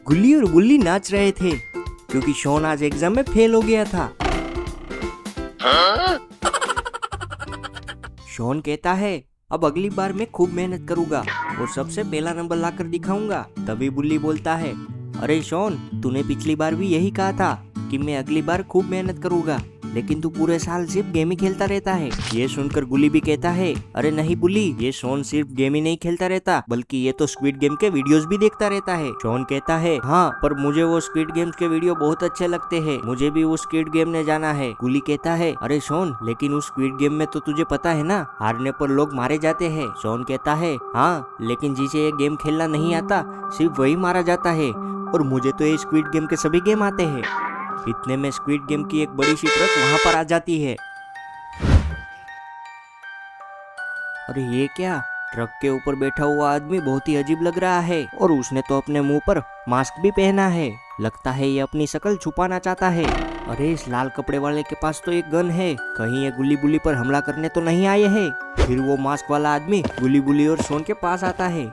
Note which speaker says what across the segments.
Speaker 1: गुल्ली और गुल्ली नाच रहे थे क्योंकि शॉन आज एग्जाम में फेल हो गया था। शॉन कहता है अब अगली बार मैं खूब मेहनत करूंगा और सबसे पहला नंबर लाकर दिखाऊंगा। तभी गुल्ली बोलता है, अरे शॉन, तूने पिछली बार भी यही कहा था कि मैं अगली बार खूब मेहनत करूंगा, लेकिन तू पूरे साल सिर्फ गेम ही खेलता रहता है। ये सुनकर गुल्ली भी कहता है, अरे नहीं बुल्ली, ये शॉन सिर्फ गेम ही नहीं खेलता रहता बल्कि ये तो स्क्विड गेम के वीडियोस भी देखता रहता है। शॉन कहता है, हाँ, पर मुझे वो स्क्विड गेम्स के वीडियो बहुत अच्छे लगते हैं, मुझे भी उस स्क्विड गेम में जाना है। गुल्ली कहता है, अरे शॉन, लेकिन उस स्क्विड गेम में तो तुझे पता है ना, हारने पर लोग मारे जाते हैं। शॉन कहता है, हाँ, लेकिन जिसे ये गेम खेलना नहीं आता सिर्फ वही मारा जाता है, और मुझे तो ये स्क्विड गेम के सभी गेम आते हैं। इतने में स्क्विड गेम की एक बड़ी सी ट्रक वहां पर आ जाती है। अरे ये क्या, ट्रक के ऊपर बैठा हुआ आदमी बहुत ही अजीब लग रहा है और उसने तो अपने मुंह पर मास्क भी पहना है। लगता है ये अपनी शक्ल छुपाना चाहता है। अरे इस लाल कपड़े वाले के पास तो एक गन है, कहीं ये गुल्ली बुल्ली पर हमला करने तो नहीं आए हैं। फिर वो मास्क वाला आदमी गुल्ली बुल्ली और शॉन के पास आता है।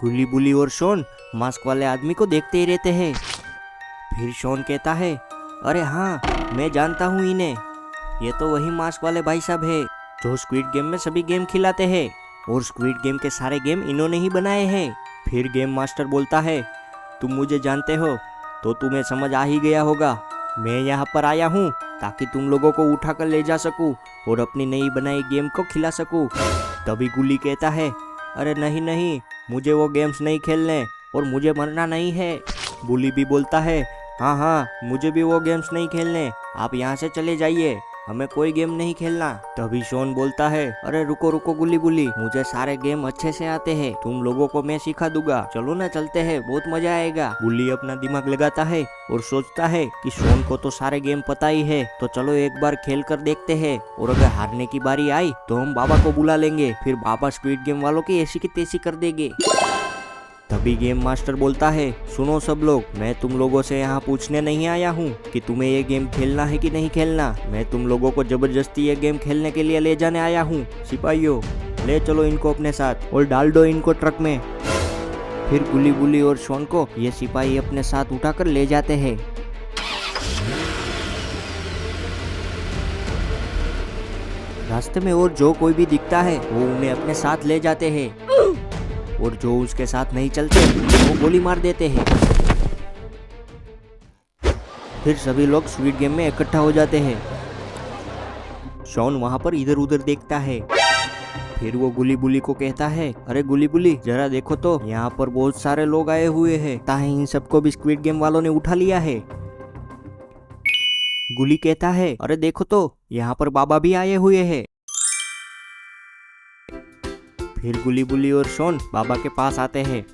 Speaker 1: गुल्ली बुल्ली और शॉन मास्क वाले आदमी को देखते ही रहते हैं। फिर शॉन कहता है, अरे हाँ, मैं जानता हूँ इन्हें, ये तो वही मास्क वाले भाई साहब है जो स्क्विड गेम में सभी गेम खिलाते हैं, और स्क्विड गेम के सारे गेम इन्होंने ही बनाए हैं। फिर गेम मास्टर बोलता है, तुम मुझे जानते हो तो तुम्हें समझ आ ही गया होगा, मैं यहाँ पर आया हूँ ताकि तुम लोगों को उठा कर ले जा सकूँ और अपनी नई बनाई गेम को खिला सकूँ। तभी गुल्ली कहता है, अरे नहीं नहीं, मुझे वो गेम्स नहीं खेलने और मुझे मरना नहीं है। बुल्ली भी बोलता है, हाँ हाँ, मुझे भी वो गेम्स नहीं खेलने, आप यहाँ से चले जाइए, हमें कोई गेम नहीं खेलना। तभी शॉन बोलता है, अरे रुको रुको गुल्ली बुल्ली, मुझे सारे गेम अच्छे से आते हैं, तुम लोगों को मैं सिखा दूंगा, चलो ना चलते हैं, बहुत मजा आएगा। बुल्ली अपना दिमाग लगाता है और सोचता है कि शॉन को तो सारे गेम पता ही है, तो चलो एक बार खेल कर देखते हैं, और अगर हारने की बारी आई तो हम बाबा को बुला लेंगे, फिर बाबा स्क्विड गेम वालों की ऐसी की तैसी कर देंगे। तभी गेम मास्टर बोलता है, सुनो सब लोग, मैं तुम लोगों से यहाँ पूछने नहीं आया हूँ कि तुम्हें ये गेम खेलना है कि नहीं खेलना, मैं तुम लोगों को जबरदस्ती ये गेम खेलने के लिए ले जाने आया हूँ। सिपाहियों, ले चलो इनको अपने साथ और डाल दो इनको ट्रक में। फिर गुल्ली बुल्ली और शॉन को ये सिपाही अपने साथ उठाकर ले जाते हैं। रास्ते में और जो कोई भी दिखता है वो उन्हें अपने साथ ले जाते हैं, और जो उसके साथ नहीं चलते वो गोली मार देते हैं। फिर सभी लोग स्क्विड गेम में इकट्ठा हो जाते हैं। शॉन वहां पर इधर उधर देखता है। फिर वो गुल्ली बुल्ली को कहता है, अरे गुल्ली बुल्ली, जरा देखो तो, यहाँ पर बहुत सारे लोग आए हुए हैं, ताकि इन सबको भी स्क्विड गेम वालों ने उठा लिया है। गुल्ली कहता है, अरे देखो तो, यहाँ पर बाबा भी आए हुए हैं। फिर गुल्ली बुल्ली और शॉन बाबा के पास आते हैं।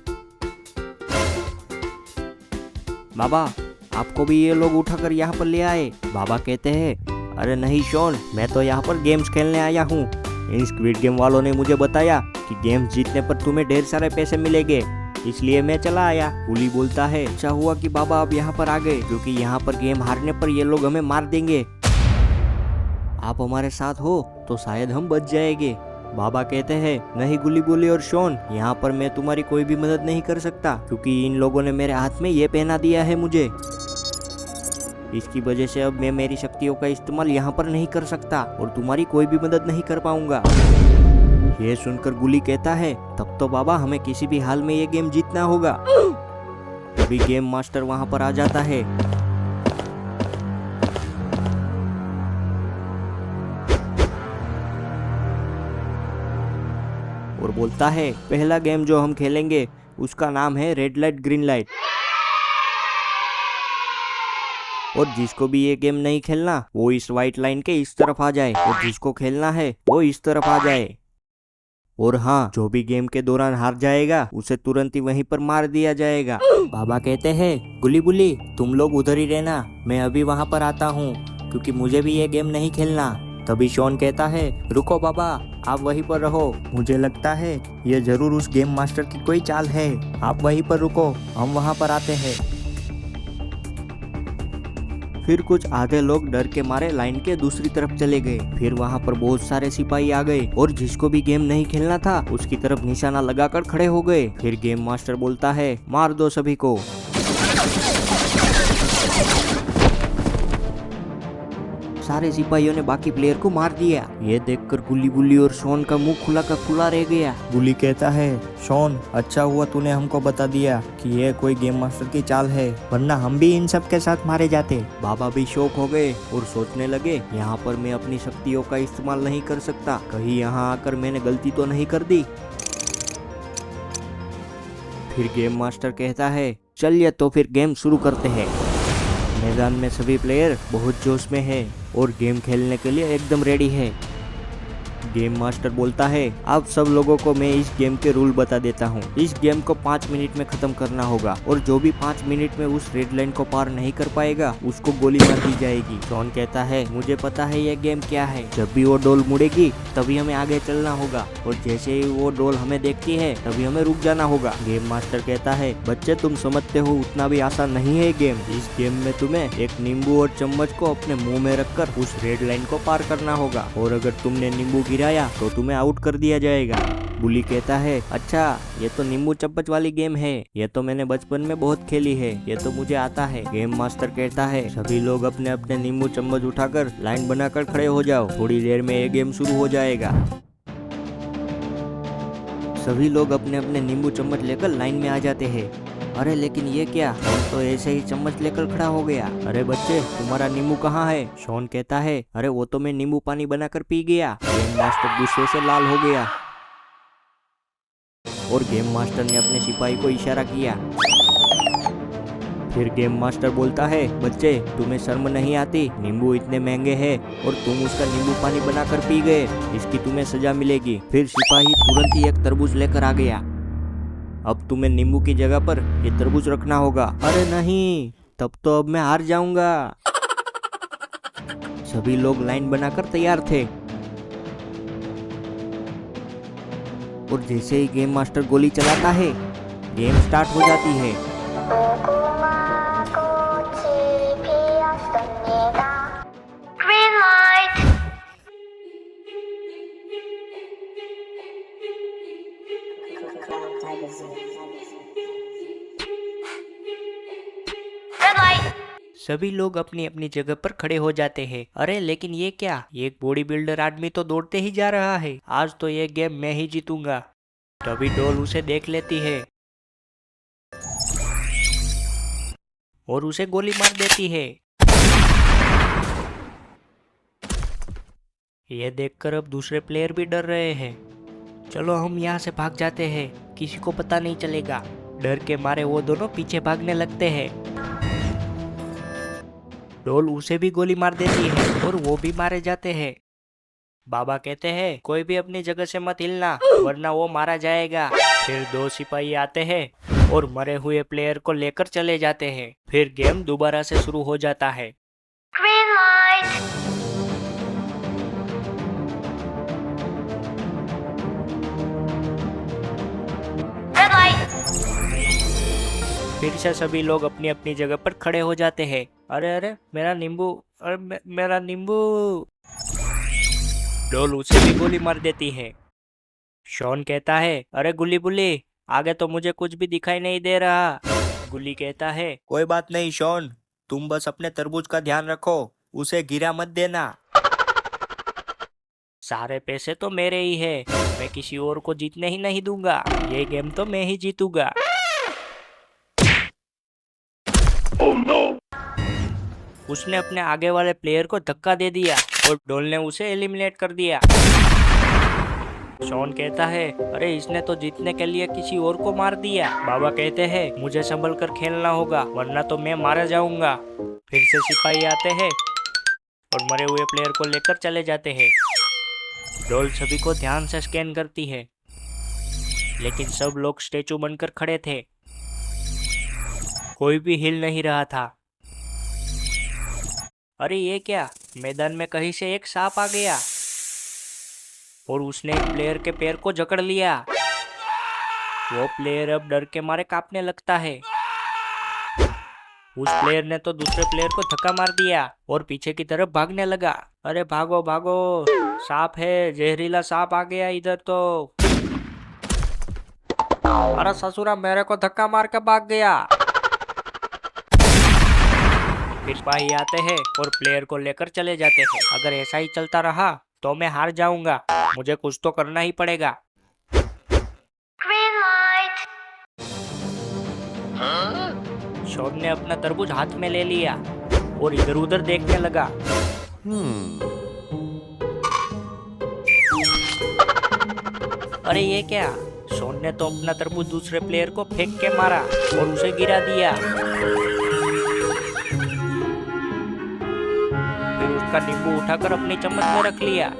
Speaker 1: बाबा, आपको भी ये लोग उठाकर यहाँ पर ले आए। बाबा कहते हैं, अरे नहीं शॉन, मैं तो यहाँ पर गेम्स खेलने आया हूँ, इन स्क्विड गेम वालों ने मुझे बताया कि गेम्स जीतने पर तुम्हें ढेर सारे पैसे मिलेंगे, इसलिए मैं चला आया। गुल्ली बोलता है, अच्छा हुआ कि बाबा अब यहाँ पर आ गए, क्योंकि यहाँ पर गेम हारने पर ये लोग हमें मार देंगे, आप हमारे साथ हो तो शायद हम बच जाएंगे। बाबा कहते हैं, नहीं गुल्ली बुल्ली और शॉन, यहाँ पर मैं तुम्हारी कोई भी मदद नहीं कर सकता, क्योंकि इन लोगों ने मेरे हाथ में ये पहना दिया है मुझे, इसकी वजह से अब मैं मेरी शक्तियों का इस्तेमाल यहाँ पर नहीं कर सकता और तुम्हारी कोई भी मदद नहीं कर पाऊंगा। ये सुनकर गुल्ली कहता है, तब तो बाबा हमें किसी भी हाल में ये गेम जीतना होगा। तभी गेम मास्टर वहाँ पर आ जाता है। और बोलता है, पहला गेम जो हम खेलेंगे उसका नाम है रेड लाइट ग्रीन लाइट, और जिसको भी ये गेम नहीं खेलना वो इस व्हाइट लाइन के इस तरफ आ जाए, और जिसको खेलना है वो इस तरफ आ जाए, और हाँ, जो भी गेम के दौरान हार जाएगा उसे तुरंत ही वहीं पर मार दिया जाएगा। बाबा कहते हैं, गुल्ली बुल्ली, तुम लोग उधर ही रहना, मैं अभी वहाँ पर आता हूँ, क्योंकि मुझे भी ये गेम नहीं खेलना। तभी शॉन कहता है, रुको बाबा, आप वहीं पर रहो, मुझे लगता है ये जरूर उस गेम मास्टर की कोई चाल है, आप वहीं पर रुको, हम वहां पर आते हैं। फिर कुछ आधे लोग डर के मारे लाइन के दूसरी तरफ चले गए। फिर वहां पर बहुत सारे सिपाही आ गए और जिसको भी गेम नहीं खेलना था उसकी तरफ निशाना लगाकर खड़े हो गए। फिर गेम मास्टर बोलता है, मार दो सभी को। सारे सिपाहियों ने बाकी प्लेयर को मार दिया। ये देखकर गुल्ली बुल्ली और शॉन का मुंह खुला का खुला रह गया।
Speaker 2: गुली कहता है, शॉन अच्छा हुआ तूने हमको बता दिया कि ये कोई गेम मास्टर की चाल है, वरना हम भी इन सब के साथ मारे जाते।
Speaker 1: बाबा भी शौक हो गए और सोचने लगे, यहाँ पर मैं अपनी शक्तियों का इस्तेमाल नहीं कर सकता, कहीं यहाँ आकर मैंने गलती तो नहीं कर दी। फिर गेम मास्टर कहता है, चलिए तो फिर गेम शुरू करते हैं। मैदान में सभी प्लेयर बहुत जोश में है और गेम खेलने के लिए एकदम रेडी है। गेम मास्टर बोलता है, आप सब लोगों को मैं इस गेम के रूल बता देता हूँ। इस गेम को 5 मिनट में खत्म करना होगा और जो भी 5 मिनट में उस रेड लाइन को पार नहीं कर पाएगा उसको गोली मार दी जाएगी। जॉन कहता है, मुझे पता है ये गेम क्या है। जब भी वो डोल मुड़ेगी तभी हमें आगे चलना होगा और जैसे ही वो डोल हमें देखती है तभी हमें रुक जाना होगा। गेम मास्टर कहता है, बच्चे तुम समझते हो उतना भी आसान नहीं है गेम। इस गेम में तुम्हें एक नींबू और चम्मच को अपने मुंह में रखकर उस रेड लाइन को पार करना होगा और अगर तुमने नींबू गिराया तो तुम्हें आउट कर दिया जाएगा। बुली कहता है, अच्छा ये तो नींबू चम्मच वाली गेम है, ये तो मैंने बचपन में बहुत खेली है, ये तो मुझे आता है। गेम मास्टर कहता है, सभी लोग अपने अपने नींबू चम्मच उठाकर लाइन बनाकर खड़े हो जाओ, थोड़ी देर में ये गेम शुरू हो जाएगा। सभी लोग अपने अपने नींबू चम्मच लेकर लाइन में आ जाते हैं। अरे लेकिन ये क्या, शॉन तो ऐसे ही चम्मच लेकर खड़ा हो गया। अरे बच्चे तुम्हारा नींबू कहाँ है? शॉन कहता है, अरे वो तो मैं नींबू पानी बनाकर पी गया। गेम मास्टर गुस्से से लाल हो गया और गेम मास्टर ने अपने सिपाही को इशारा किया। फिर गेम मास्टर बोलता है, बच्चे तुम्हें शर्म नहीं आती? नींबू इतने महंगे हैं और तुम उसका नींबू पानी बनाकर पी गए, इसकी तुम्हें सजा मिलेगी। फिर सिपाही तुरंत ही एक तरबूज लेकर आ गया। अब तुम्हें नींबू की जगह पर ये तरबूज रखना होगा। अरे नहीं, तब तो अब मैं हार जाऊंगा। सभी लोग लाइन बनाकर तैयार थे और जैसे ही गेम मास्टर गोली चलाता है गेम स्टार्ट हो जाती है। सभी लोग अपनी अपनी जगह पर खड़े हो जाते हैं। अरे लेकिन ये क्या, एक बॉडी बिल्डर आदमी तो दौड़ते ही जा रहा है। आज तो ये गेम मैं ही जीतूंगा। तभी डॉल उसे देख लेती है और उसे गोली मार देती है। यह देखकर अब दूसरे प्लेयर भी डर रहे हैं। चलो हम यहाँ से भाग जाते हैं, किसी को पता नहीं चलेगा। डर के मारे वो दोनों पीछे भागने लगते हैं। डोल उसे भी गोली मार देती है और वो भी मारे जाते हैं। बाबा कहते हैं, कोई भी अपनी जगह से मत हिलना वरना वो मारा जाएगा। फिर 2 सिपाही आते हैं और मरे हुए प्लेयर को लेकर चले जाते हैं। फिर गेम दोबारा से शुरू हो जाता है। Green light. Red light. फिर से सभी लोग अपनी अपनी जगह पर खड़े हो जाते हैं। अरे अरे मेरा नींबू, अरे मेरा नींबू। डोल उसे भी गोली मार देती है। शॉन कहता है, अरे गुल्ली बुल्ली, आगे तो मुझे कुछ भी दिखाई नहीं दे रहा। गुल्ली कहता है,
Speaker 2: कोई बात नहीं शॉन, तुम बस अपने तरबूज का ध्यान रखो, उसे गिरा मत देना।
Speaker 1: सारे पैसे तो मेरे ही है, मैं किसी और को जीतने ही नहीं दूंगा, ये गेम तो मैं ही जीतूंगा। उसने अपने आगे वाले प्लेयर को धक्का दे दिया और डोल ने उसे एलिमिनेट कर दिया। शॉन कहता है, अरे इसने तो जीतने के लिए किसी और को मार दिया। बाबा कहते हैं, मुझे संभल कर खेलना होगा वरना तो मैं मारा जाऊंगा। फिर से सिपाही आते हैं और मरे हुए प्लेयर को लेकर चले जाते हैं। डोल सभी को ध्यान से स्कैन करती है लेकिन सब लोग स्टेचू बनकर खड़े थे, कोई भी हिल नहीं रहा था। अरे ये क्या, मैदान में कहीं से एक सांप आ गया और उसने एक प्लेयर के पैर को जकड़ लिया। वो प्लेयर अब डर के मारे कांपने लगता है। उस प्लेयर ने तो दूसरे प्लेयर को धक्का मार दिया और पीछे की तरफ भागने लगा। अरे भागो भागो, सांप है, जहरीला सांप आ गया इधर तो। अरे ससुरा मेरे को धक्का मार के भाग गया। फिर सिपाही आते हैं और प्लेयर को लेकर चले जाते हैं। अगर ऐसा ही चलता रहा तो मैं हार जाऊंगा। मुझे कुछ तो करना ही पड़ेगा। शॉन ने अपना तरबूज हाथ में ले लिया और इधर उधर देखने लगा। अरे ये क्या? शॉन ने तो अपना तरबूज दूसरे प्लेयर को फेंक के मारा और उसे गिरा दिया। फिर उसका नींबू उठाकर अपनी चम्मच में रख लिया।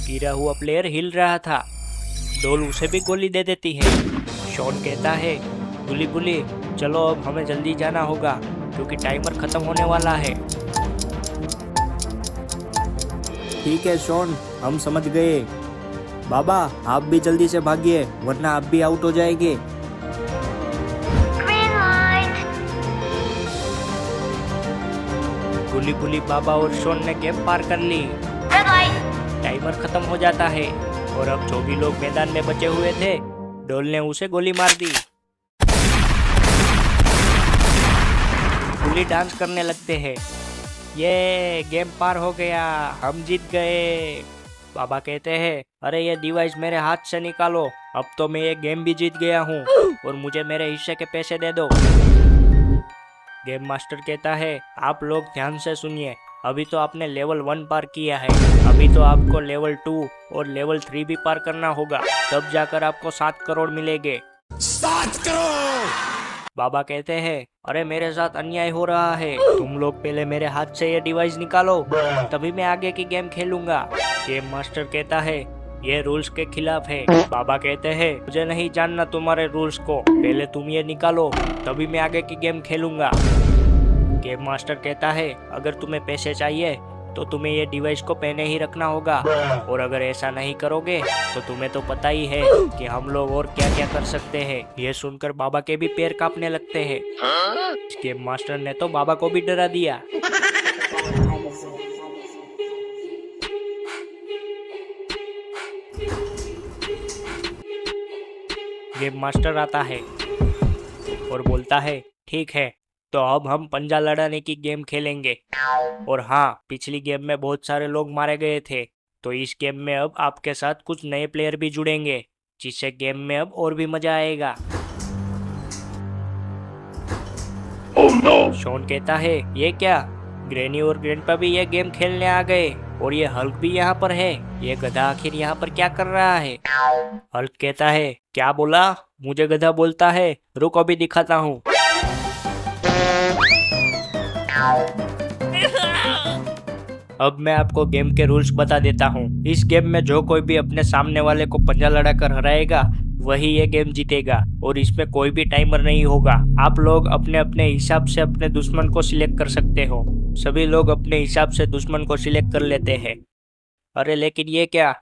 Speaker 1: गिरा हुआ प्लेयर हिल रहा था। डोल उसे भी गोली दे देती है। शॉन कहता है, गुली गुली चलो अब हमें जल्दी जाना होगा क्योंकि टाइमर खत्म होने वाला है।
Speaker 2: ठीक है शॉन, हम समझ गए। बाबा आप भी जल्दी से भागिए वरना आप भी आउट हो जाएंगे।
Speaker 1: गुली गुली बाबा और शॉन ने गेम पार कर ली। टाइमर खत्म हो जाता है और अब जो भी लोग मैदान में बचे हुए थे, डोल ने उसे गोली मार दी। गुली डांस करने लगते हैं। ये गेम पार हो गया, हम जीत गए। बाबा कहते हैं, अरे ये डिवाइस मेरे हाथ से निकालो, अब तो मैं ये गेम भी जीत गया हूँ और मुझे मेरे हिस्से के पैसे दे दो। गेम मास्टर कहता है, आप लोग ध्यान से सुनिए, अभी तो आपने लेवल 1 पार किया है, अभी तो आपको लेवल 2 और लेवल 3 भी पार करना होगा, तब जाकर आपको 7 करोड़ मिलेंगे।
Speaker 3: 7 करोड़!
Speaker 1: बाबा कहते हैं, अरे मेरे साथ अन्याय हो रहा है, तुम लोग पहले मेरे हाथ से ये डिवाइस निकालो, तभी मैं आगे की गेम खेलूंगा। गेम मास्टर कहता है, ये रूल्स के खिलाफ है। बाबा कहते हैं, मुझे नहीं जानना तुम्हारे रूल्स को, पहले तुम ये निकालो, तभी मैं आगे की गेम खेलूंगा। गेम मास्टर कहता है, अगर तुम्हें पैसे चाहिए तो तुम्हें ये डिवाइस को पहने ही रखना होगा, और अगर ऐसा नहीं करोगे तो तुम्हें तो पता ही है कि हम लोग और क्या क्या कर सकते हैं। ये सुनकर बाबा के भी पैर कांपने लगते हैं। गेम मास्टर ने तो बाबा को भी डरा दिया। गेम मास्टर आता है और बोलता है, ठीक है तो अब हम पंजा लड़ाने की गेम खेलेंगे। और हाँ, पिछली गेम में बहुत सारे लोग मारे गए थे, तो इस गेम में अब आपके साथ कुछ नए प्लेयर भी जुड़ेंगे, जिससे गेम में अब और भी मजा आएगा। शॉन कहता है, ये क्या? ग्रैनी और ग्रैंडपा भी ये गेम खेलने आ गए और ये हल्क भी यहाँ पर है। ये गधा आखिर यहाँ पर क्या कर रहा है? हल्क कहता है, क्या बोला? मुझे गधा बोलता है? रुको अभी दिखाता हूँ। अब मैं आपको गेम के रूल्स बता देता हूँ। इस गेम में जो कोई भी अपने सामने वाले को पंजा लड़ाकर हराएगा वही ये गेम जीतेगा, और इसमें कोई भी टाइमर नहीं होगा। आप लोग अपने अपने हिसाब से अपने दुश्मन को सिलेक्ट कर सकते हो। सभी लोग अपने हिसाब से दुश्मन को सिलेक्ट कर लेते हैं। अरे लेकिन ये क्या?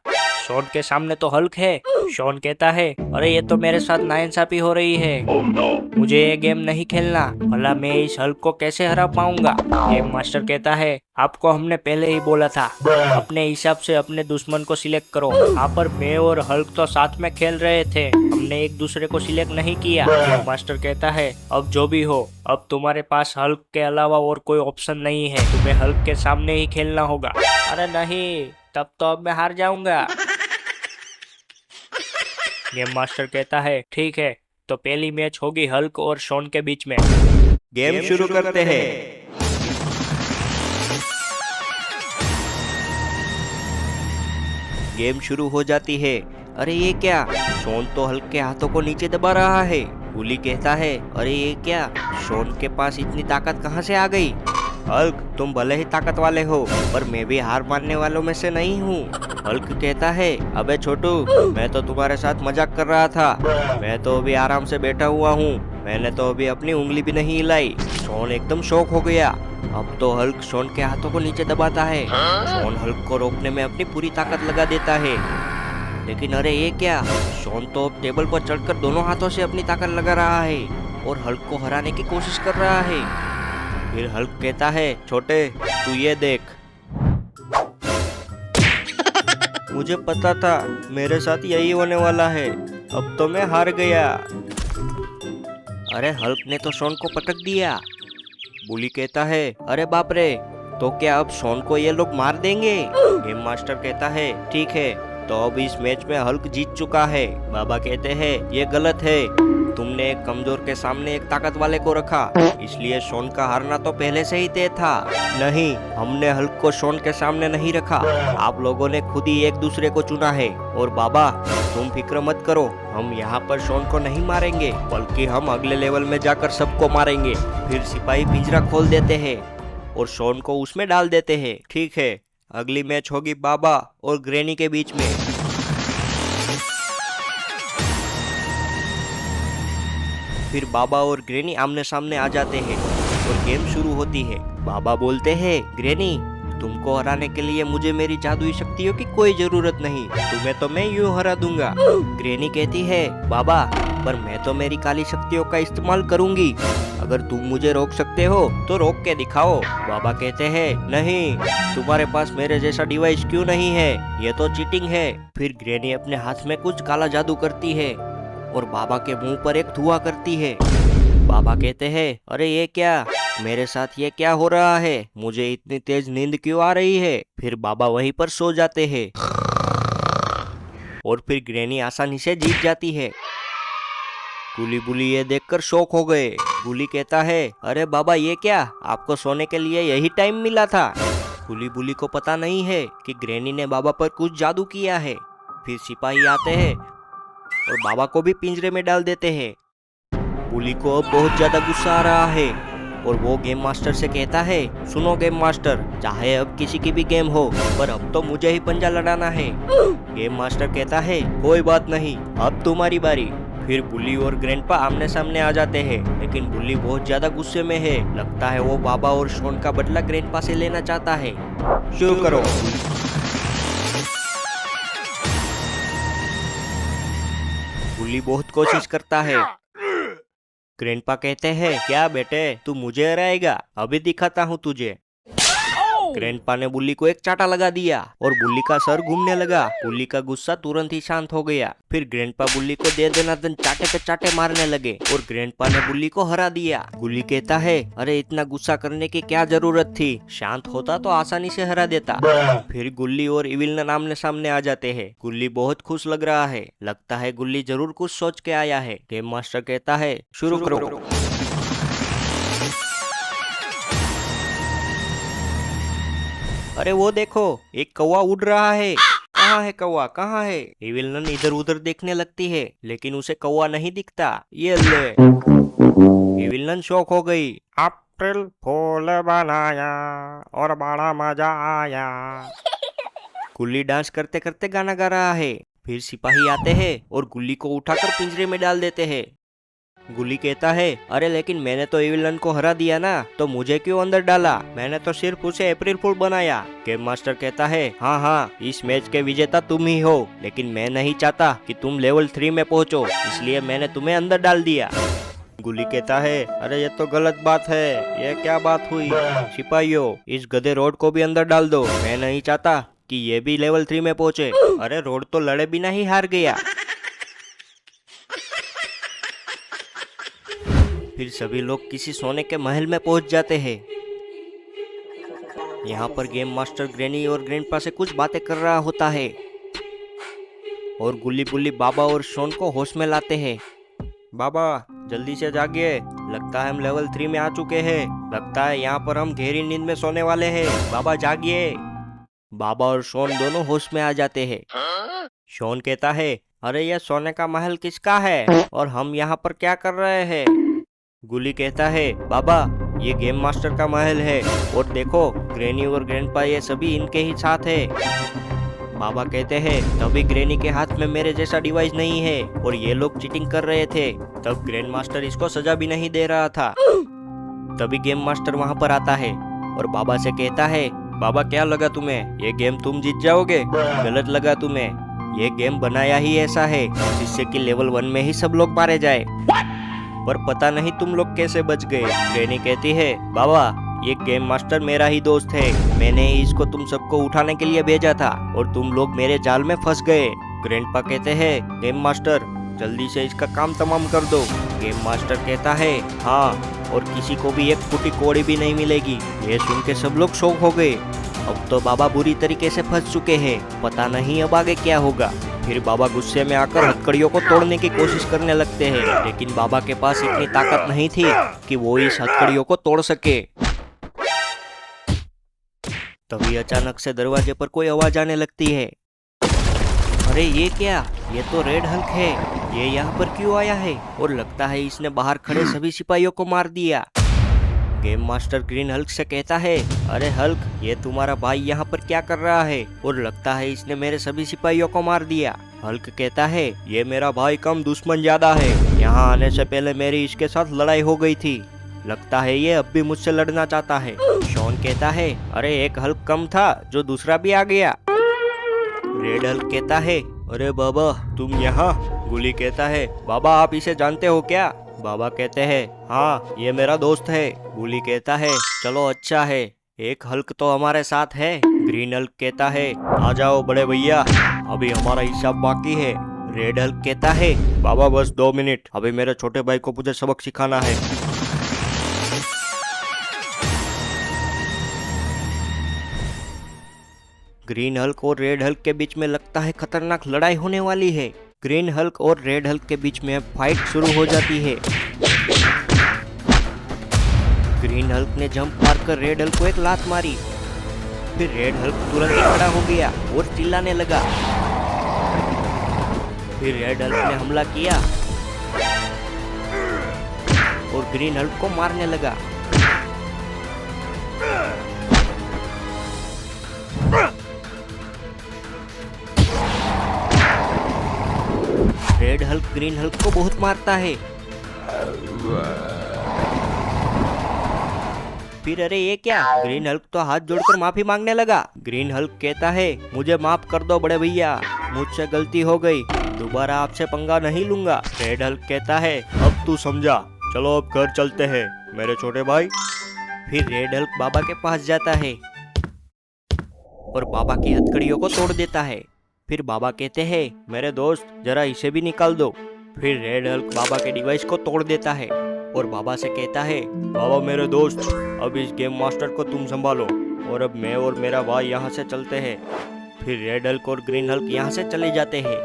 Speaker 1: शॉन के सामने तो हल्क है। शॉन कहता है, अरे ये तो मेरे साथ नाइंसाफी हो रही है, मुझे ये गेम नहीं खेलना, भला मैं इस हल्क को कैसे हरा पाऊंगा? गेम मास्टर कहता है, आपको हमने पहले ही बोला था, अपने हिसाब से अपने दुश्मन को सिलेक्ट करो। यहाँ पर मैं और हल्क तो साथ में खेल रहे थे, हमने एक दूसरे को सिलेक्ट नहीं किया। गेम मास्टर कहता है, अब जो भी हो, अब तुम्हारे पास हल्क के अलावा और कोई ऑप्शन नहीं है, तुम्हें हल्क के सामने ही खेलना होगा। अरे नहीं, तब तो अब मैं हार जाऊंगा। गेम मास्टर कहता है, ठीक है तो पहली मैच होगी हल्क और शॉन के बीच में।
Speaker 3: गेम शुरू करते हैं।
Speaker 1: गेम शुरू हो जाती है। अरे ये क्या? शॉन तो हल्क के हाथों को नीचे दबा रहा है। गुली कहता है, अरे ये क्या? शॉन के पास इतनी ताकत कहाँ से आ गई? हल्क तुम भले ही ताकत वाले हो, पर मैं भी हार मानने वालों में से नहीं हूँ। हल्क कहता है, अबे छोटू, मैं तो तुम्हारे साथ मजाक कर रहा था, मैं तो अभी आराम से बैठा हुआ हूँ, मैंने तो अभी अपनी उंगली भी नहीं हिलाई। शॉन एकदम शॉक हो गया। अब तो हल्क शॉन के हाथों को नीचे दबाता है। शॉन हल्क को रोकने में अपनी पूरी ताकत लगा देता है। लेकिन अरे ये क्या? शॉन तो अब टेबल पर चढ़कर दोनों हाथों से अपनी ताकत लगा रहा है और हल्क को हराने की कोशिश कर रहा है। फिर हल्क कहता है, छोटे तू ये देख। मुझे पता था मेरे साथ यही होने वाला है, अब तो मैं हार गया। अरे हल्क ने तो शॉन को पटक दिया। बुली कहता है, अरे बाप रे, तो क्या अब शॉन को ये लोग मार देंगे? गेम मास्टर कहता है, ठीक है, तो अब इस मैच में हल्क जीत चुका है। बाबा कहते हैं, ये गलत है, तुमने एक कमजोर के सामने एक ताकत वाले को रखा, इसलिए शॉन का हारना तो पहले से ही तय था। नहीं, हमने हल्क को शॉन के सामने नहीं रखा, आप लोगों ने खुद ही एक दूसरे को चुना है। और बाबा, तुम फिक्र मत करो, हम यहाँ पर शॉन को नहीं मारेंगे, बल्कि हम अगले लेवल में जाकर सबको मारेंगे। फिर सिपाही पिंजरा खोल देते हैं और शॉन को उसमें डाल देते हैं। ठीक है, अगली मैच होगी बाबा और ग्रैनी के बीच में। फिर बाबा और ग्रैनी आमने सामने आ जाते हैं और गेम शुरू होती है। बाबा बोलते हैं, ग्रैनी, तुमको हराने के लिए मुझे मेरी जादुई शक्तियों की कोई जरूरत नहीं, तुम्हें तो मैं यूं हरा दूंगा। ग्रैनी कहती है, बाबा, पर मैं तो मेरी काली शक्तियों का इस्तेमाल करूंगी, अगर तुम मुझे रोक सकते हो तो रोक के दिखाओ। बाबा कहते हैं, नहीं, तुम्हारे पास मेरे जैसा डिवाइस क्यों नहीं है, ये तो चीटिंग है। फिर ग्रैनी अपने हाथ में कुछ काला जादू करती है और बाबा के मुंह पर एक धुआं करती है। बाबा कहते हैं, अरे ये क्या, मेरे साथ ये क्या हो रहा है, मुझे इतनी तेज नींद क्यों आ रही है? फिर बाबा वहीं पर सो जाते हैं और फिर ग्रैनी आसानी से जीत जाती है। गुली बुली ये देखकर शॉक हो गए। गुली कहता है, अरे बाबा, ये क्या, आपको सोने के लिए यही टाइम मिला था? गुली बुली को पता नहीं है कि ग्रैनी ने बाबा पर कुछ जादू किया है। फिर सिपाही आते हैं और बाबा को भी पिंजरे में डाल देते हैं। बुली को अब बहुत ज्यादा गुस्सा आ रहा है और वो गेम मास्टर से कहता है, सुनो गेम मास्टर, चाहे अब किसी की भी गेम हो, पर अब तो मुझे ही पंजा लड़ाना है। गेम मास्टर कहता है, कोई बात नहीं, अब तुम्हारी बारी। फिर बुली और ग्रैंडपा आमने सामने आ जाते हैं, लेकिन बुली बहुत ज्यादा गुस्से में है। लगता है वो बाबा और शॉन का बदला ग्रैंडपा से लेना चाहता है। शुरू करो। बुली बहुत कोशिश करता है। ग्रैंडपा कहते हैं, क्या बेटे, तू मुझे हराएगा? अभी दिखाता हूँ तुझे। ग्रैंडपा ने बुली को एक चाटा लगा दिया और बुली का सर घूमने लगा। बुली का गुस्सा तुरंत ही शांत हो गया। फिर ग्रैंडपा बुली को दे दनादन चाटे पे चाटे मारने लगे और ग्रैंडपा ने बुली को हरा दिया। बुली कहता है, अरे इतना गुस्सा करने की क्या जरूरत थी, शांत होता तो आसानी से हरा देता। फिर गुल्ली और इविल आमने सामने आ जाते हैं। गुल्ली बहुत खुश लग रहा है, लगता है गुल्ली जरूर कुछ सोच के आया है। गेम मास्टर कहता है, शुरू करो। अरे वो देखो, एक कौवा उड़ रहा है। कहाँ है कौवा, कहाँ है? इविल इधर उधर देखने लगती है, लेकिन उसे कौवा नहीं दिखता। ये ले। इविल शौक हो गई। अप्रैल फूल बनाया और बड़ा मजा आया। गुल्ली डांस करते करते गाना गा रहा है। फिर सिपाही आते हैं और गुल्ली को उठाकर पिंजरे में डाल देते हैं। गुल्ली कहता है, अरे लेकिन मैंने तो इविलन को हरा दिया ना, तो मुझे क्यों अंदर डाला? मैंने तो सिर्फ उसे अप्रैल फूल बनाया। गेम मास्टर कहता है, हाँ हाँ, इस मैच के विजेता तुम ही हो, लेकिन मैं नहीं चाहता कि तुम लेवल 3 में पहुंचो, इसलिए मैंने तुम्हें अंदर डाल दिया। गुल्ली कहता है, अरे ये तो गलत बात है, ये क्या बात हुई? सिपाहियों, इस गधे रोड को भी अंदर डाल दो, मैं नहीं चाहता कि ये भी लेवल 3 में पहुंचे। अरे रोड तो लड़े बिना ही हार गया। फिर सभी लोग किसी सोने के महल में पहुंच जाते हैं। यहाँ पर गेम मास्टर ग्रैनी और ग्रैंडपा से कुछ बातें कर रहा होता है और गुल्ली बुल्ली बाबा और शॉन को होश में लाते हैं। बाबा, जल्दी से जागिए, लगता है हम लेवल 3 में आ चुके हैं। लगता है यहाँ पर हम गहरी नींद में सोने वाले हैं। बाबा जागिए। बाबा और शॉन दोनों होश में आ जाते हैं। शॉन कहता है, अरे यह सोने का महल किसका है और हम यहाँ पर क्या कर रहे हैं? गुली कहता है, बाबा, ये गेम मास्टर का महल है और देखो, ग्रैनी और ग्रैंडपा ये सभी इनके ही साथ है। बाबा कहते हैं, तभी ग्रैनी के हाथ में मेरे जैसा डिवाइस नहीं है और ये लोग चीटिंग कर रहे थे, तब ग्रैंड मास्टर इसको सजा भी नहीं दे रहा था। तभी गेम मास्टर वहाँ पर आता है और बाबा से कहता है, बाबा क्या लगा तुम्हें, ये गेम तुम जीत जाओगे? गलत लगा तुम्हें, ये गेम बनाया ही ऐसा है जिससे कि लेवल 1 में ही सब लोग मारे जाए, पर पता नहीं तुम लोग कैसे बच गए। ग्रैनी कहती है, बाबा, ये गेम मास्टर मेरा ही दोस्त है, मैंने ही इसको तुम सबको उठाने के लिए भेजा था और तुम लोग मेरे जाल में फंस गए। ग्रैंडपा कहते हैं, गेम मास्टर, जल्दी से इसका काम तमाम कर दो। गेम मास्टर कहता है, हाँ, और किसी को भी एक फूटी कौड़ी भी नहीं मिलेगी। ये सुन के सब लोग शौक हो गए। अब तो बाबा बुरी तरीके से फंस चुके हैं, पता नहीं अब आगे क्या होगा। फिर बाबा गुस्से में आकर हथकड़ियों को तोड़ने की कोशिश करने लगते हैं, लेकिन बाबा के पास इतनी ताकत नहीं थी कि वो इस हथकड़ियों को तोड़ सके। तभी अचानक से दरवाजे पर कोई आवाज आने लगती है। अरे ये क्या, ये तो रेड हल्क है। ये यहाँ पर क्यों आया है? और लगता है इसने बाहर खड़े सभी सिपाहियों को मार दिया। गेम मास्टर ग्रीन हल्क से कहता है, अरे हल्क, ये तुम्हारा भाई यहाँ पर क्या कर रहा है? और लगता है इसने मेरे सभी सिपाहियों को मार दिया। हल्क कहता है, ये मेरा भाई कम दुश्मन ज्यादा है। यहाँ आने से पहले मेरी इसके साथ लड़ाई हो गई थी। लगता है ये अब भी मुझसे लड़ना चाहता है। शॉन कहता है, अरे एक हल्क कम था, जो दूसरा भी आ गया। रेड हल्क कहता है, अरे बाबा तुम यहाँ? गुली कहता है, बाबा आप इसे जानते हो क्या? बाबा कहते हैं, हाँ ये मेरा दोस्त है। गुली कहता है, चलो अच्छा है, एक हल्क तो हमारे साथ है। ग्रीन हल्क कहता है, आ जाओ बड़े भैया, अभी हमारा हिसाब बाकी है। रेड हल्क कहता है, बाबा बस 2 मिनट, अभी मेरे छोटे भाई को मुझे सबक सिखाना है। ग्रीन हल्क और रेड हल्क के बीच में लगता है खतरनाक लड़ाई होने वाली है। ग्रीन हल्क और रेड हल्क के बीच में फाइट शुरू हो जाती है। ग्रीन हल्क ने जंप मारकर रेड हल्क को एक लात मारी। फिर रेड हल्क तुरंत खड़ा हो गया और चिल्लाने लगा। फिर रेड हल्क ने हमला किया और ग्रीन हल्क को मारने लगा। रेड हल्क ग्रीन हल्क को बहुत मारता है। फिर अरे ये क्या, ग्रीन हल्क तो हाथ जोड़कर माफी मांगने लगा। ग्रीन हल्क कहता है, मुझे माफ कर दो बड़े भैया, मुझसे गलती हो गई, दोबारा आपसे पंगा नहीं लूंगा। रेड हल्क कहता है, अब तू समझा, चलो अब घर चलते हैं मेरे छोटे भाई। फिर रेड हल्क बाबा के पास जाता है और बाबा की हथकड़ियों को तोड़ देता है। फिर बाबा कहते हैं, मेरे दोस्त जरा इसे भी निकाल दो। फिर रेड हल्क बाबा के डिवाइस को तोड़ देता है और बाबा से कहता है, बाबा मेरे दोस्त, अब इस गेम मास्टर को तुम संभालो और अब मैं और मेरा भाई यहाँ से चलते हैं। फिर रेड हल्क और ग्रीन हल्क यहाँ से चले जाते हैं।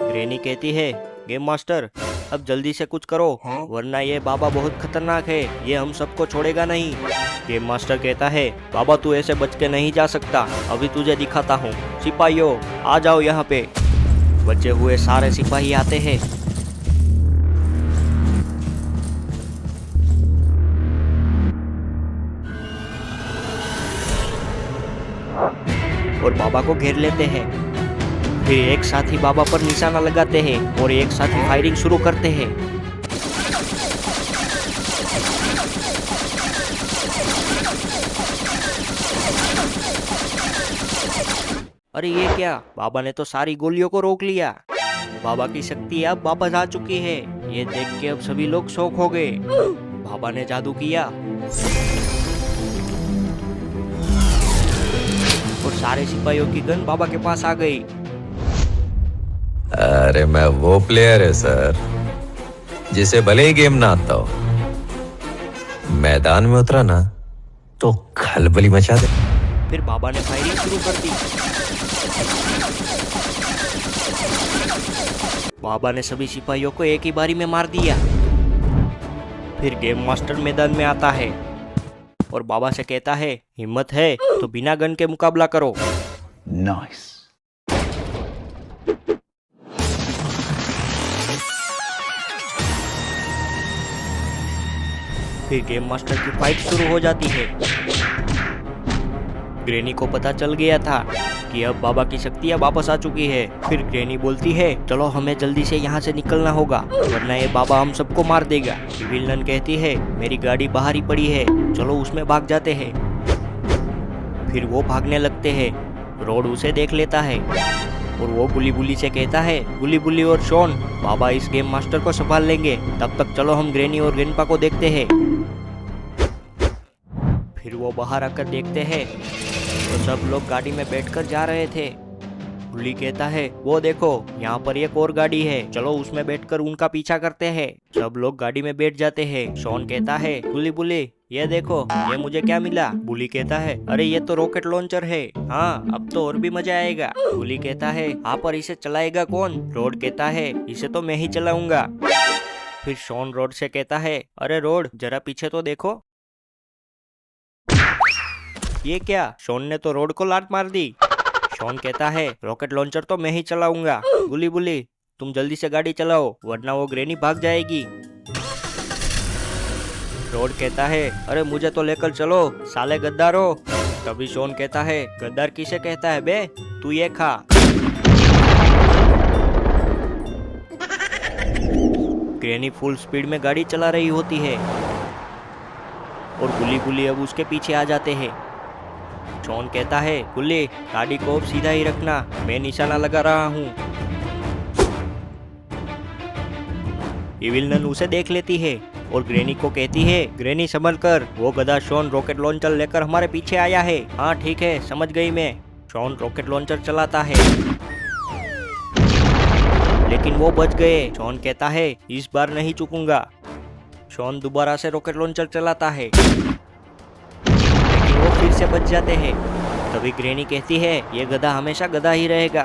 Speaker 1: ग्रेनी कहती है, गेम मास्टर अब जल्दी से कुछ करो, वरना ये बाबा बहुत खतरनाक है, ये हम सबको छोड़ेगा नहीं। गेम मास्टर कहता है, बाबा तू ऐसे बच के नहीं जा सकता, अभी तुझे दिखाता हूँ। सिपाहियों आ जाओ यहाँ पे। बचे हुए सारे सिपाही आते हैं। और बाबा को घेर लेते हैं। फिर एक साथ ही बाबा पर निशाना लगाते हैं और एक साथ ही फायरिंग शुरू करते हैं। अरे ये क्या, बाबा ने तो सारी गोलियों को रोक लिया। बाबा की शक्ति अब वापस आ चुकी है। ये देख के अब सभी लोग शौक हो गए। बाबा ने जादू किया और सारे सिपाहियों की गन बाबा के पास आ गई।
Speaker 4: अरे मैं वो प्लेयर है सर, जिसे भले ही गेम ना आता हो, मैदान में उतरा ना तो खलबली मचा दे।
Speaker 1: फिर बाबा ने फायरिंग शुरू कर दी। बाबा ने सभी सिपाहियों को एक ही बारी में मार दिया। फिर गेम मास्टर मैदान में आता है और बाबा से कहता है, हिम्मत है तो बिना गन के मुकाबला करो।
Speaker 3: नाइस।
Speaker 1: फिर गेम मास्टर की फाइट शुरू हो जाती है। ग्रेनी को पता चल गया था कि अब बाबा की शक्तियाँ वापस आ चुकी है। फिर ग्रेनी बोलती है, चलो हमें जल्दी से यहाँ से निकलना होगा, वरना ये बाबा हम सबको मार देगा। विलन कहती है, मेरी गाड़ी बाहर ही पड़ी है, चलो उसमें भाग जाते हैं। फिर वो भागने लगते हैं। रोड उसे देख लेता है और वो गुली बुली से कहता है, गुली बुली और शॉन, बाबा इस गेम मास्टर को संभाल लेंगे, तब तक चलो हम ग्रेनी और ग्रैंडपा को देखते हैं। फिर वो बाहर आकर देखते हैं तो सब लोग गाड़ी में बैठकर जा रहे थे। गुली कहता है वो देखो यहाँ पर एक और गाड़ी है, चलो उसमें बैठकर उनका पीछा करते हैं। सब लोग गाड़ी में बैठ जाते हैं। शॉन कहता है गुली बुली ये देखो ये मुझे क्या मिला। बुली कहता है अरे ये तो रॉकेट लॉन्चर है, हाँ अब तो और भी मजा आएगा। बुली कहता है हाँ पर इसे चलाएगा कौन। रोड कहता है इसे तो मैं ही चलाऊंगा। फिर शॉन रोड से कहता है अरे रोड जरा पीछे तो देखो। ये क्या, शॉन ने तो रोड को लात मार दी। शॉन कहता है रॉकेट लॉन्चर तो मैं ही चलाऊंगा। गुली बुली तुम जल्दी से गाड़ी चलाओ वरना वो ग्रेनी भाग जाएगी। रोड कहता है अरे मुझे तो लेकर चलो साले गद्दारो। तभी शॉन कहता है गद्दार किसे कहता है बे, तू ये खा। ग्रेनी फुल स्पीड में गाड़ी चला रही होती है और गुली गुली अब उसके पीछे आ जाते हैं। शॉन कहता है गुल्ली गाड़ी को सीधा ही रखना, मैं निशाना लगा रहा हूँ। इविल नन उसे देख लेती है और ग्रेनी को कहती है ग्रेनी संभल कर, वो गधा शॉन रॉकेट लॉन्चर लेकर हमारे पीछे आया है। हाँ ठीक है समझ गई मैं। शॉन रॉकेट लॉन्चर चलाता है लेकिन वो बच गए। शॉन कहता है इस बार नहीं चूकूंगा। शॉन दोबारा से रॉकेट लॉन्चर चलाता है लेकिन वो फिर से बच जाते हैं। तभी ग्रेनी कहती है ये गधा हमेशा गधा ही रहेगा।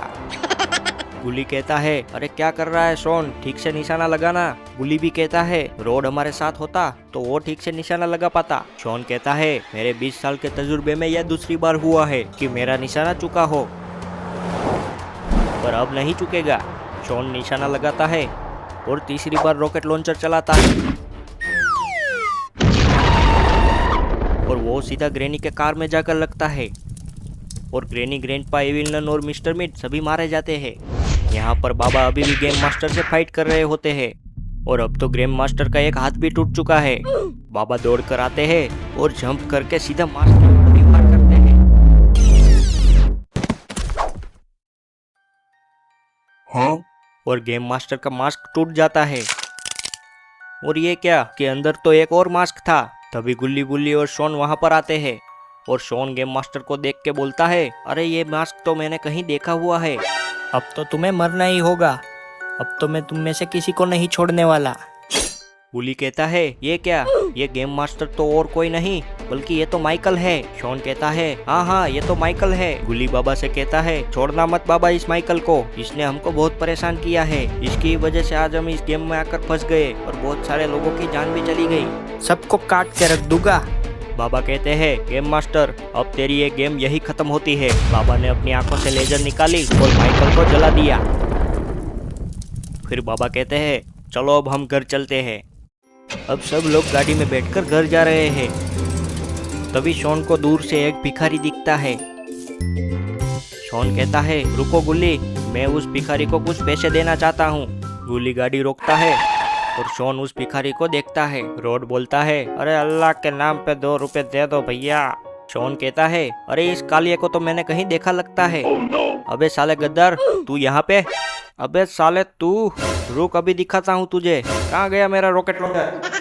Speaker 1: गुली कहता है अरे क्या कर रहा है शॉन, ठीक से निशाना लगाना। गुली भी कहता है रोड हमारे साथ होता तो वो ठीक से निशाना लगा पाता। शॉन कहता है मेरे 20 साल के तजुर्बे में यह दूसरी बार हुआ है कि मेरा निशाना चुका हो, पर अब नहीं चुकेगा। शॉन निशाना लगाता है और तीसरी बार रॉकेट लॉन्चर चलाता है और वो सीधा ग्रेनी के कार में जाकर लगता है और ग्रेनी, ग्रैंडपा, एविल नन और मिस्टर मिड सभी मारे जाते हैं। यहाँ पर बाबा अभी भी गेम मास्टर से फाइट कर रहे होते हैं और अब तो गेम मास्टर का एक हाथ भी टूट चुका है। बाबा दौड़कर आते हैं और जंप करके सीधा मास्टर के ऊपर ही वार करते हैं।
Speaker 3: हाँ
Speaker 1: और गेम मास्टर का मास्क टूट जाता है। और ये क्या कि अंदर तो एक और मास्क था। तभी गुल्ली बुल्ली और शॉन वहां पर आते हैं और शॉन गेम मास्टर को देख के बोलता है अरे ये मास्क तो मैंने कहीं देखा हुआ है।
Speaker 2: अब तो तुम्हें मरना ही होगा, अब तो मैं तुम में से किसी को नहीं छोड़ने वाला।
Speaker 1: गुली कहता है ये क्या, ये गेम मास्टर तो और कोई नहीं बल्कि ये तो माइकल है। शॉन कहता है हाँ हाँ ये तो माइकल है। गुली बाबा से कहता है छोड़ना मत बाबा इस माइकल को, इसने हमको बहुत परेशान किया है, इसकी वजह से आज हम इस गेम में आकर फंस गए और बहुत सारे लोगों की जान भी चली गई।
Speaker 2: सबको काट के रख दूंगा।
Speaker 1: बाबा कहते हैं गेम मास्टर अब तेरी ये गेम यही खत्म होती है। बाबा ने अपनी आंखों से लेजर निकाली और माइकल को जला दिया। फिर बाबा कहते हैं चलो अब हम घर चलते हैं। अब सब लोग गाड़ी में बैठकर घर जा रहे हैं। तभी शॉन को दूर से एक भिखारी दिखता है। शॉन कहता है रुको गुल्ली, मैं उस भिखारी को कुछ पैसे देना चाहता हूँ। गुल्ली गाड़ी रोकता है और शॉन उस भिखारी को देखता है। रोड बोलता है अरे अल्लाह के नाम पे 2 रुपए दे दो भैया। शॉन कहता है अरे इस कालिया को तो मैंने कहीं देखा लगता है। अबे साले गद्दार तू यहाँ पे, अबे साले तू रुक अभी दिखाता हूँ तुझे, कहाँ गया मेरा रॉकेट लॉन्चर।